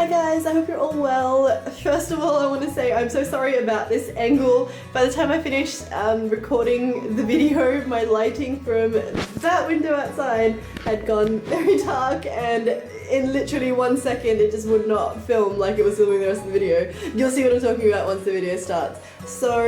Hi guys, I hope you're all well. First of all, I want to say I'm so sorry about this angle. By the time I finished recording the video, my lighting from that window outside had gone very dark, and in literally 1 second it just would not film like it was filming the rest of the video. You'll see what I'm talking about once the video starts. So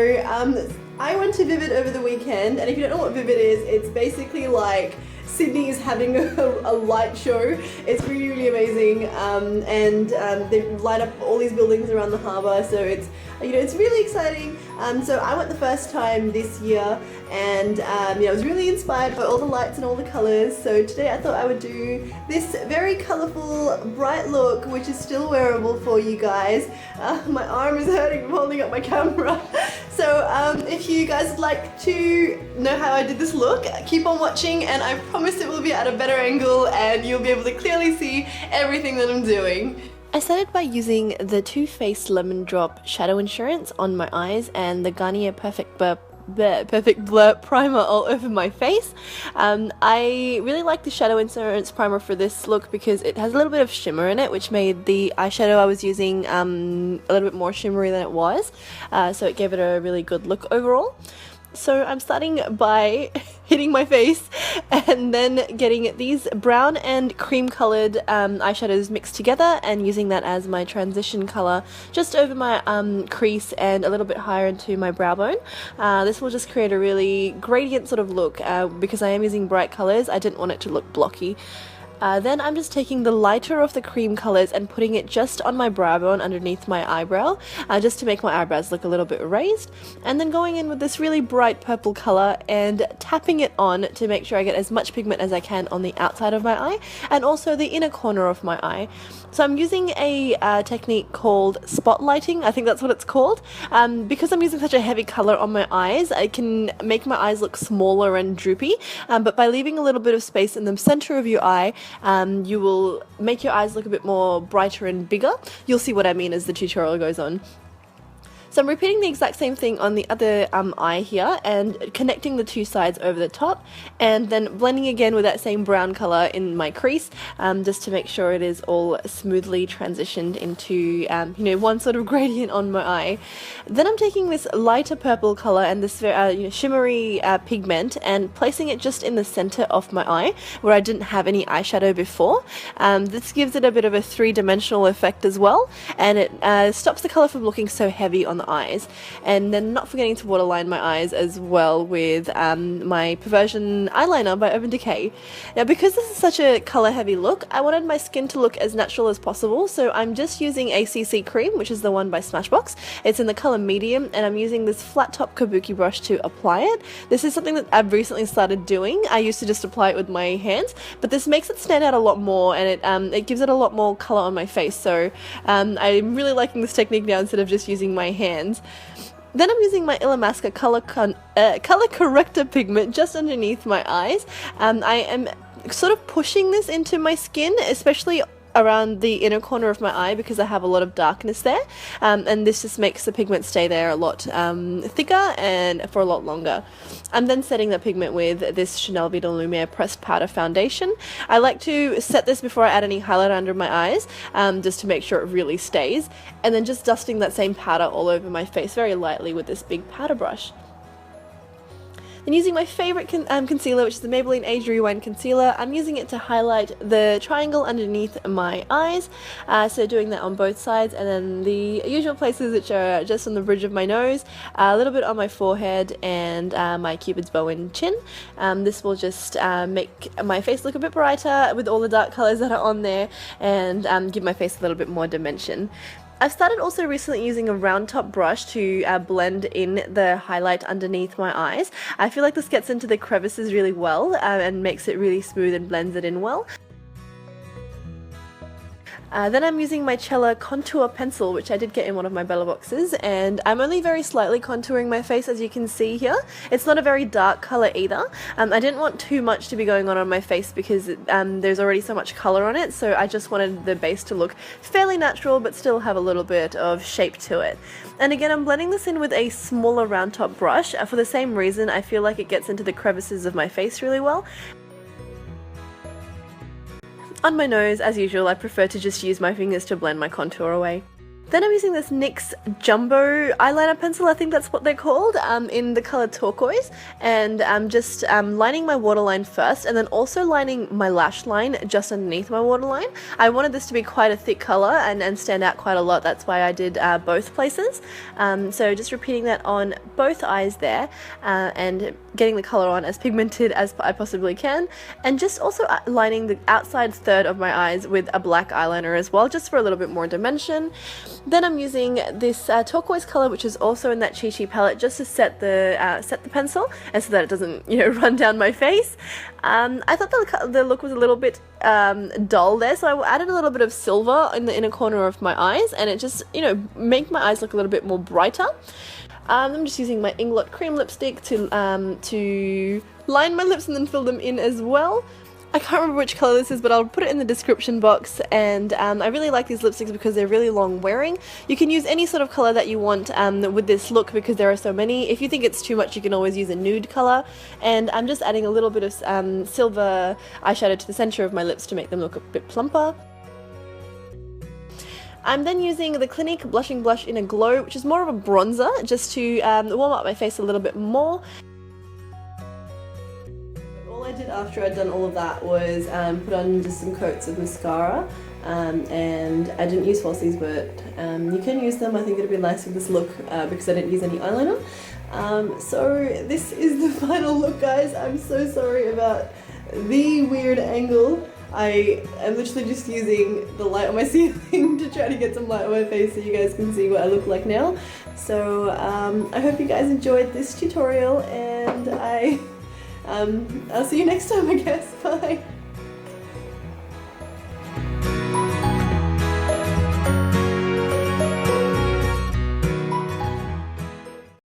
I went to Vivid over the weekend, and if you don't know what Vivid is, it's basically like Sydney is having a light show. It's really, really amazing, and they light up all these buildings around the harbour, so it's, you know, it's really exciting. So I went the first time this year, and yeah, I was really inspired by all the lights and all the colours. So today I thought I would do this very colourful, bright look, which is still wearable for you guys. My arm is hurting from holding up my camera. So if you guys would like to know how I did this look, keep on watching, and I promise it will be at a better angle and you'll be able to clearly see everything that I'm doing. I started by using the Too Faced Lemon Drop Shadow Insurance on my eyes and the Garnier Perfect Blur primer all over my face. I really like the Shadow Insurance primer for this look because it has a little bit of shimmer in it, which made the eyeshadow I was using a little bit more shimmery than it was, so it gave it a really good look overall. So I'm starting by hitting my face and then getting these brown and cream coloured eyeshadows mixed together and using that as my transition colour just over my crease and a little bit higher into my brow bone. This will just create a really gradient sort of look because I am using bright colours. I didn't want it to look blocky. Then I'm just taking the lighter of the cream colours and putting it just on my brow bone underneath my eyebrow, just to make my eyebrows look a little bit raised, and then going in with this really bright purple colour and tapping it on to make sure I get as much pigment as I can on the outside of my eye and also the inner corner of my eye. So I'm using a technique called spotlighting, I think that's what it's called. Because I'm using such a heavy colour on my eyes, I can make my eyes look smaller and droopy, but by leaving a little bit of space in the centre of your eye, you will make your eyes look a bit more brighter and bigger. You'll see what I mean as the tutorial goes on. So I'm repeating the exact same thing on the other eye here and connecting the two sides over the top, and then blending again with that same brown colour in my crease, just to make sure it is all smoothly transitioned into you know, one sort of gradient on my eye. Then I'm taking this lighter purple colour and this you know, shimmery pigment and placing it just in the centre of my eye where I didn't have any eyeshadow before. This gives it a bit of a three-dimensional effect as well, and it stops the colour from looking so heavy on the eyes. And then not forgetting to waterline my eyes as well with my Perversion eyeliner by Decay. Now because this is such a colour heavy look, I wanted my skin to look as natural as possible, so I'm just using a CC cream, which is the one by Smashbox. It's in the colour medium, and I'm using this flat top kabuki brush to apply it. This is something that I've recently started doing. I used to just apply it with my hands, but this makes it stand out a lot more, and it gives it a lot more colour on my face, so I'm really liking this technique now instead of just using my hands. Then I'm using my Illamasqua color corrector pigment just underneath my eyes. I am sort of pushing this into my skin, especially around the inner corner of my eye because I have a lot of darkness there, and this just makes the pigment stay there a lot thicker and for a lot longer. I'm then setting the pigment with this Chanel Vitalumiere pressed powder foundation. I like to set this before I add any highlighter under my eyes, just to make sure it really stays, and then just dusting that same powder all over my face very lightly with this big powder brush. Then using my favourite concealer, which is the Maybelline Age Rewind Concealer, I'm using it to highlight the triangle underneath my eyes, so doing that on both sides, and then the usual places, which are just on the bridge of my nose, a little bit on my forehead, and my cupid's bow and chin. This will just make my face look a bit brighter with all the dark colours that are on there, and give my face a little bit more dimension. I've started also recently using a round top brush to blend in the highlight underneath my eyes. I feel like this gets into the crevices really well and makes it really smooth and blends it in well. Then I'm using my Chella contour pencil, which I did get in one of my Bella boxes, and I'm only very slightly contouring my face, as you can see here. It's not a very dark colour either. I didn't want too much to be going on my face because there's already so much colour on it, so I just wanted the base to look fairly natural but still have a little bit of shape to it. And again, I'm blending this in with a smaller round top brush for the same reason. I feel like it gets into the crevices of my face really well. On my nose, as usual, I prefer to just use my fingers to blend my contour away. Then I'm using this NYX Jumbo eyeliner pencil, I think that's what they're called, in the colour Turquoise, and I'm just lining my waterline first and then also lining my lash line just underneath my waterline. I wanted this to be quite a thick colour and stand out quite a lot, that's why I did both places. So just repeating that on both eyes there and getting the colour on as pigmented as I possibly can, and just also lining the outside third of my eyes with a black eyeliner as well, just for a little bit more dimension. Then I'm using this turquoise colour, which is also in that Chichi palette, just to set the pencil, and so that it doesn't, you know, run down my face. I thought the look was a little bit dull there, so I added a little bit of silver in the inner corner of my eyes, and it just, you know, make my eyes look a little bit more brighter. I'm just using my Inglot cream lipstick to line my lips and then fill them in as well. I can't remember which colour this is, but I'll put it in the description box, and I really like these lipsticks because they're really long wearing. You can use any sort of colour that you want with this look because there are so many. If you think it's too much, you can always use a nude colour, and I'm just adding a little bit of silver eyeshadow to the centre of my lips to make them look a bit plumper. I'm then using the Clinique Blushing Blush in Aglow, which is more of a bronzer, just to warm up my face a little bit more. All I did after I'd done all of that was put on just some coats of mascara, and I didn't use falsies, but you can use them. I think it'd be nice with this look because I didn't use any eyeliner. So this is the final look, guys. I'm so sorry about the weird angle. I am literally just using the light on my ceiling to try to get some light on my face so you guys can see what I look like now. So I hope you guys enjoyed this tutorial, and I'll see you next time, I guess. Bye!